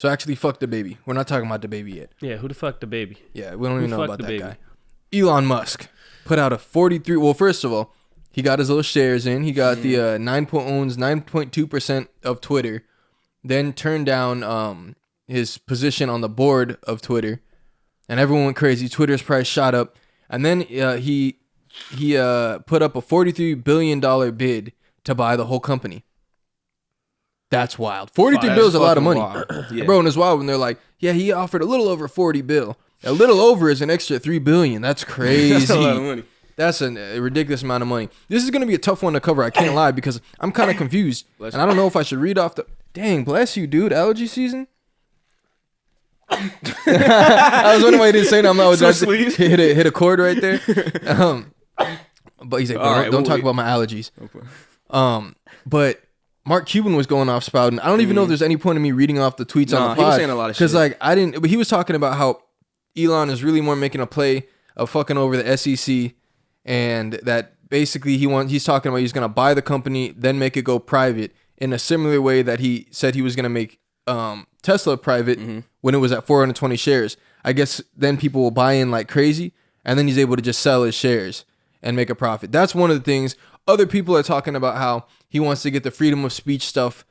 So actually, fuck the baby. We're not talking about the baby yet. Yeah, who the fuck the baby? Yeah, we don't even know about that guy. Elon Musk put out a 43. Well, first of all, he got his little shares in. He got the owns 9.2% of Twitter. Then turned down his position on the board of Twitter, and everyone went crazy. Twitter's price shot up, and then he put up a $43 billion bid to buy the whole company. That's wild. 43 bill is a lot of money. Yeah. Bro, and it's wild when they're like, yeah, he offered a little over 40 bill. A little over is an extra 3 billion. That's crazy. That's a lot of money. That's a ridiculous amount of money. This is going to be a tough one to cover. I can't lie because I'm kind of confused. And I don't know if I should read off the... Dang, bless you, dude. Allergy season? I was wondering why he didn't say nothing. I was just hit a chord right there. But he's like, don't talk about my allergies. Okay. But Mark Cuban was going off spouting. I don't even know if there's any point in me reading off the tweets on the pod. He was saying a lot of shit. Because like I didn't... But he was talking about how Elon is really more making a play of fucking over the SEC, and that basically he's talking about he's going to buy the company, then make it go private in a similar way that he said he was going to make Tesla private when it was at 420 shares. I guess then people will buy in like crazy, and then he's able to just sell his shares and make a profit. That's one of the things. Other people are talking about how he wants to get the freedom of speech stuff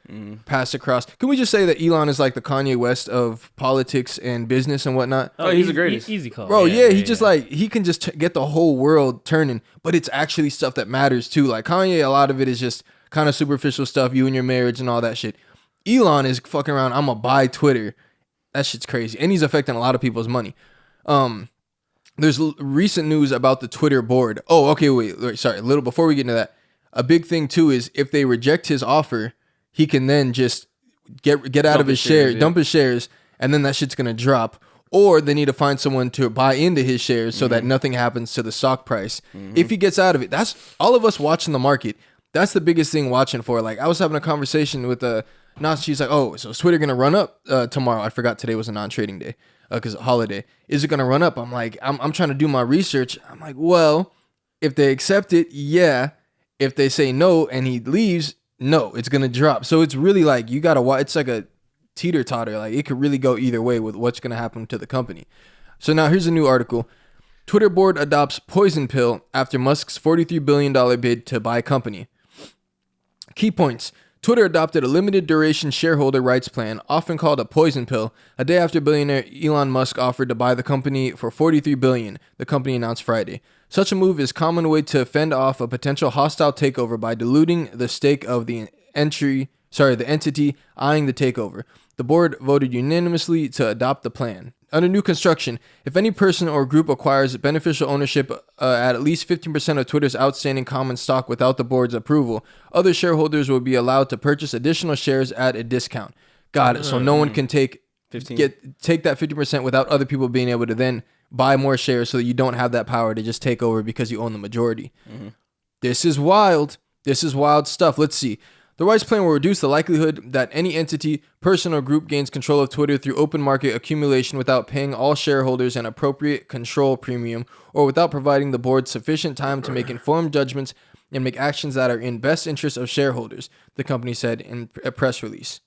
passed across. Can we just say that Elon is like the Kanye West of politics and business and whatnot? Oh, he's the greatest. Easy call. Bro, he just like, he can just get the whole world turning, but it's actually stuff that matters too. Like Kanye, a lot of it is just kind of superficial stuff, you and your marriage and all that shit. Elon is fucking around, I'm gonna buy Twitter. That shit's crazy. And he's affecting a lot of people's money. There's recent news about the Twitter board. Oh, okay, wait, sorry. A little before we get into that, a big thing too is if they reject his offer, he can then just get out of his shares, dump his shares, and then that shit's gonna drop. Or they need to find someone to buy into his shares so that nothing happens to the stock price. If he gets out of it, that's all of us watching the market. That's the biggest thing watching for. Like I was having a conversation with she's like, oh, so is Twitter gonna run up tomorrow? I forgot today was a non-trading day because it's a holiday. Is it gonna run up? I'm like, I'm trying to do my research. I'm like, well, if they accept it, yeah. If they say no and he leaves, no, it's gonna drop. So it's really like you gotta watch. It's like a teeter-totter. Like it could really go either way with what's gonna happen to the company. So now here's a new article. Twitter board adopts poison pill after Musk's $43 billion bid to buy company. Key points. Twitter adopted a limited duration shareholder rights plan, often called a poison pill, a day after billionaire Elon Musk offered to buy the company for $43 billion, the company announced Friday. Such a move is a common way to fend off a potential hostile takeover by diluting the stake of the entity eyeing the takeover. The board voted unanimously to adopt the plan. Under new construction, if any person or group acquires beneficial ownership at least 15% of Twitter's outstanding common stock without the board's approval, other shareholders will be allowed to purchase additional shares at a discount. Got it. So no one can take that 50% without other people being able to then buy more shares so that you don't have that power to just take over because you own the majority. This is wild. This is wild stuff. Let's see. The rights plan will reduce the likelihood that any entity, person, or group gains control of Twitter through open market accumulation without paying all shareholders an appropriate control premium or without providing the board sufficient time to make informed judgments and make actions that are in best interest of shareholders, the company said in a press release.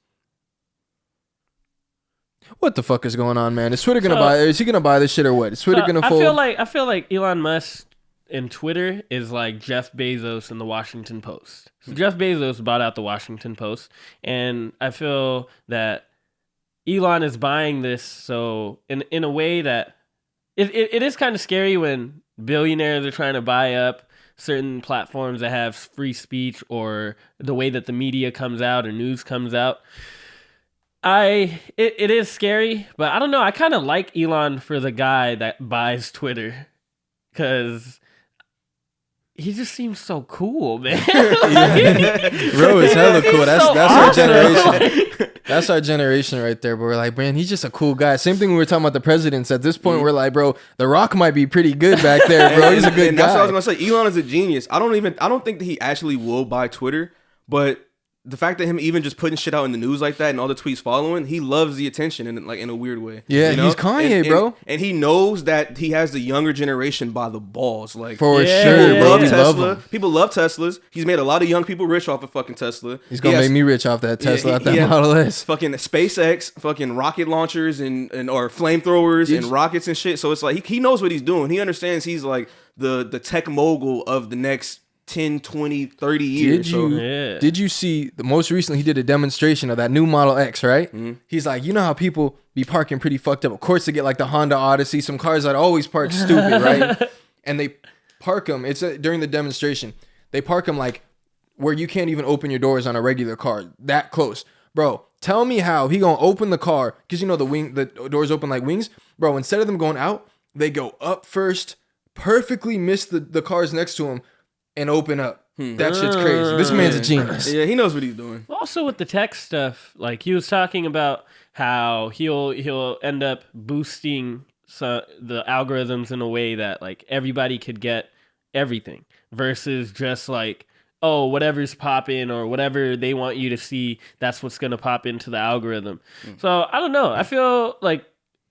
What the fuck is going on, man? Is Twitter gonna buy? Is he gonna buy this shit or what? Is Twitter gonna fold? I feel like Elon Musk and Twitter is like Jeff Bezos and the Washington Post. So Jeff Bezos bought out the Washington Post, and I feel that Elon is buying this so in a way that it is kind of scary when billionaires are trying to buy up certain platforms that have free speech or the way that the media comes out or news comes out. It is scary, but I don't know. I kind of like Elon for the guy that buys Twitter because he just seems so cool, man. Bro, it's hella cool. That's awesome. Our generation. That's our generation right there. But we're like, man, he's just a cool guy. Same thing when we were talking about the presidents. At this point, we're like, bro, The Rock might be pretty good back there, bro. He's a good guy. That's what I was gonna say. Elon is a genius. I don't think that he actually will buy Twitter, but the fact that him even just putting shit out in the news like that and all the tweets following, he loves the attention in a weird way. Yeah, you know? he's Kanye, bro. And he knows that he has the younger generation by the balls. Like For Yeah, sure, people bro. love We love Tesla. him. People love Teslas. He's made a lot of young people rich off of fucking Tesla. He's gonna make me rich off that Tesla, off that Model S. Fucking SpaceX, fucking rocket launchers and or flamethrowers and rockets and shit. So it's like he knows what he's doing. He understands he's like the tech mogul of the next 10, 20, 30 years. Did you see the most recently he did a demonstration of that new Model X, right? Mm-hmm. He's like, you know how people be parking pretty fucked up. Of course they get like the Honda Odyssey, some cars that always park stupid, right? And they park them. It's during the demonstration. They park them like where you can't even open your doors on a regular car. That close. Bro, tell me how he gonna open the car, because you know the doors open like wings. Bro, instead of them going out, they go up first, perfectly miss the cars next to him, and open up. That shit's crazy. This man's a genius. Yeah, he knows what he's doing. Also with the tech stuff, like he was talking about how he'll end up boosting the algorithms in a way that like everybody could get everything versus just like, oh, whatever's popping or whatever they want you to see, that's what's going to pop into the algorithm. So I don't know. I feel like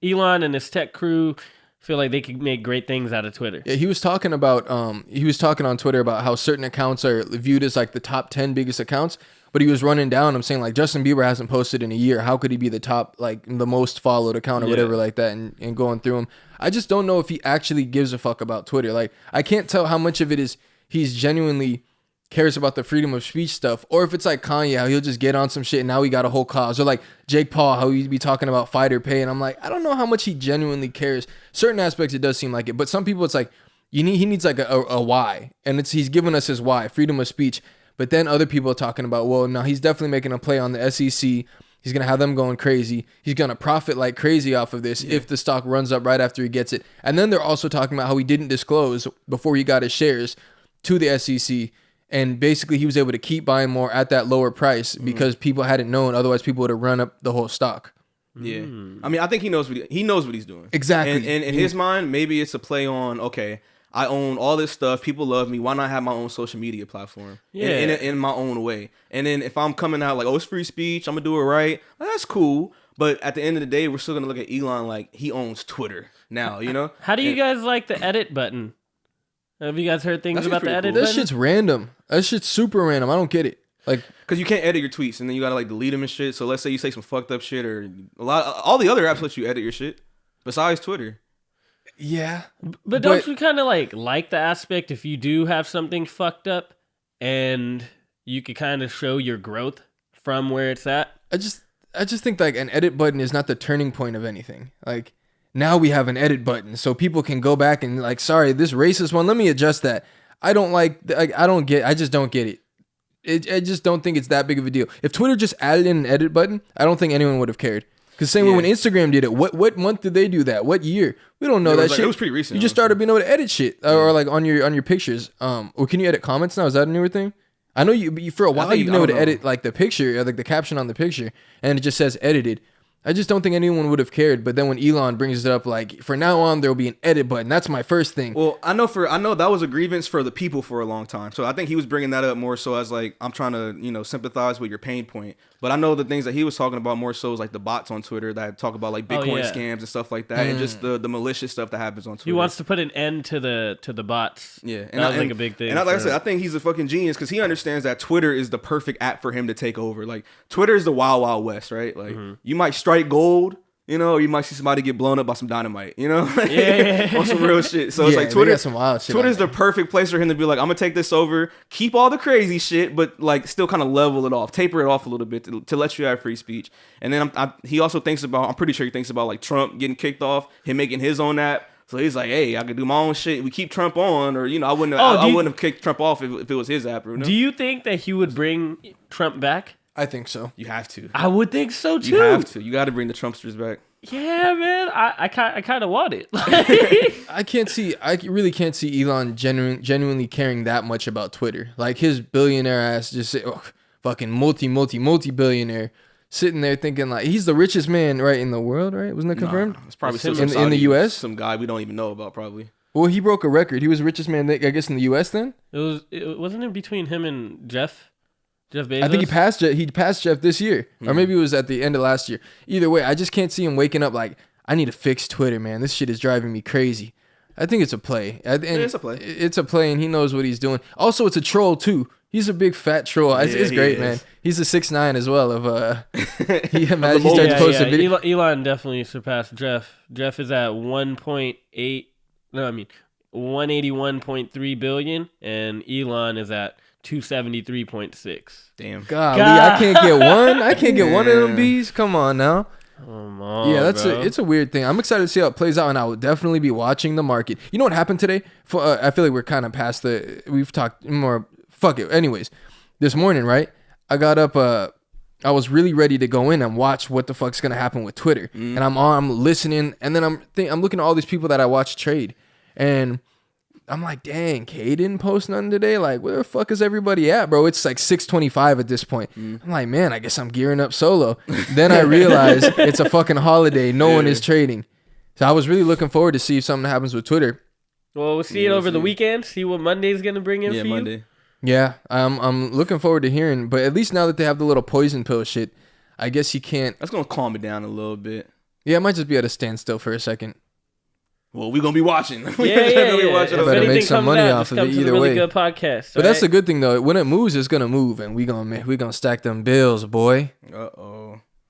Elon and his tech crew feel like they could make great things out of Twitter. Yeah, he was talking on Twitter about how certain accounts are viewed as like the top 10 biggest accounts, but he was running down. I'm saying like Justin Bieber hasn't posted in a year. How could he be the top, like the most followed account or whatever like that, and going through them? I just don't know if he actually gives a fuck about Twitter. Like I can't tell how much of it is he's genuinely cares about the freedom of speech stuff, or if it's like Kanye, how he'll just get on some shit and now he got a whole cause, or like Jake Paul, how he'd be talking about fighter pay, and I'm like, I don't know how much he genuinely cares. Certain aspects it does seem like it, but some people it's like he needs like a why, and he's giving us his why, freedom of speech. But then other people are talking about, well, no, he's definitely making a play on the SEC. He's gonna have them going crazy. He's gonna profit like crazy off of this if the stock runs up right after he gets it. And then they're also talking about how he didn't disclose before he got his shares to the SEC. And basically, he was able to keep buying more at that lower price because people hadn't known. Otherwise, people would have run up the whole stock. Yeah, I mean, I think he knows what he's doing. Exactly. And in his mind, maybe it's a play on, okay, I own all this stuff. People love me. Why not have my own social media platform? Yeah. In my own way. And then if I'm coming out like, oh, it's free speech, I'm gonna do it right. That's cool. But at the end of the day, we're still gonna look at Elon like he owns Twitter now. You know? How do you guys like the edit button? Have you guys heard things about the edit That button? shit's random. That shit's super random. I don't get it. Like, because you can't edit your tweets and then you gotta like delete them and shit. So let's say you say some fucked up shit or all the other apps let you edit your shit besides Twitter. yeah. But don't you kind of like the aspect if you do have something fucked up and you could kind of show your growth from where it's at? I just think like an edit button is not the turning point of anything. Like, now we have an edit button so people can go back and like, sorry, this racist one, let me adjust that. I just don't get it. I just don't think it's that big of a deal. If Twitter just added in an edit button, I don't think anyone would have cared. Because same way when Instagram did it, what month did they do that? What year? We don't know that shit. It was pretty recent. You just started being able to edit shit or like on your pictures. Or can you edit comments now? Is that a newer thing? I know you for a while you've been able to edit like the picture, like the caption on the picture, and it just says edited. I just don't think anyone would have cared. But then when Elon brings it up, like, for now on, there will be an edit button. That's my first thing. Well, I know that was a grievance for the people for a long time. So I think he was bringing that up more so as like, I'm trying to, sympathize with your pain point. But I know the things that he was talking about more so is like the bots on Twitter that talk about like Bitcoin scams and stuff like that, and just the malicious stuff that happens on Twitter. He wants to put an end to the bots. Yeah, and that was like a big thing. And like I said, I think he's a fucking genius because he understands that Twitter is the perfect app for him to take over. Like, Twitter is the wild, wild west, right? Like, you might strike gold, or you might see somebody get blown up by some dynamite, on some real shit. So it's like Twitter. Some wild shit. Twitter's the perfect place for him to be like, I'm gonna take this over, keep all the crazy shit, but like still kind of level it off, taper it off a little bit to let you have free speech. And then he also thinks about, I'm pretty sure he thinks about like Trump getting kicked off, him making his own app. So he's like, hey, I could do my own shit. We keep Trump on, or I wouldn't have kicked Trump off if it was his app. Do you think that he would bring Trump back? I think so. You have to. I would think so too. You have to. You got to bring the Trumpsters back. Yeah, man. I kind of want it. I really can't see Elon genuinely caring that much about Twitter. Like, his billionaire ass just say, fucking multi-billionaire, sitting there thinking like he's the richest man right in the world, right? Wasn't that confirmed? It's probably in the US. Some guy we don't even know about, probably. Well, he broke a record. He was the richest man, I guess, in the US then. It wasn't it between him and Jeff Jeff Bezos. I think he passed Jeff this year, or maybe it was at the end of last year. Either way, I just can't see him waking up like, I need to fix Twitter, man. This shit is driving me crazy. I think it's a play. It's a play. It's a play, and he knows what he's doing. Also, it's a troll too. He's a big fat troll. It's great, man. He's a 6'9" as well. He starts posting video. Elon definitely surpassed Jeff. Jeff is at 181.3 billion, and Elon is at 273.6. Damn. Golly, I can't get one. I can't get one of them bees. Come on now. Come on, Yeah, bro. it's a weird thing. I'm excited to see how it plays out, and I will definitely be watching the market. You know what happened today? I feel like we're kind of past we've talked more. Fuck it. Anyways, this morning, right? I got up. I was really ready to go in and watch what the fuck's gonna happen with Twitter, and I'm listening, and then I'm looking at all these people that I watch trade, and I'm like, dang, K didn't post nothing today. Like, where the fuck is everybody at, bro? It's like 6:25 at this point. I'm like, man, I guess I'm gearing up solo. Then I realize it's a fucking holiday. No one is trading. So I was really looking forward to see if something happens with Twitter. Well, we'll see it over the weekend. See what Monday's gonna bring in for you. Monday. Yeah, I'm looking forward to hearing. But at least now that they have the little poison pill shit, I guess he can't. That's gonna calm it down a little bit. Yeah, it might just be at a standstill for a second. Well, we're gonna be watching. Yeah. If better make some money off of it either way. Good podcast. But that's the good thing though. When it moves, it's gonna move, and we gonna stack them bills, boy. Uh-oh.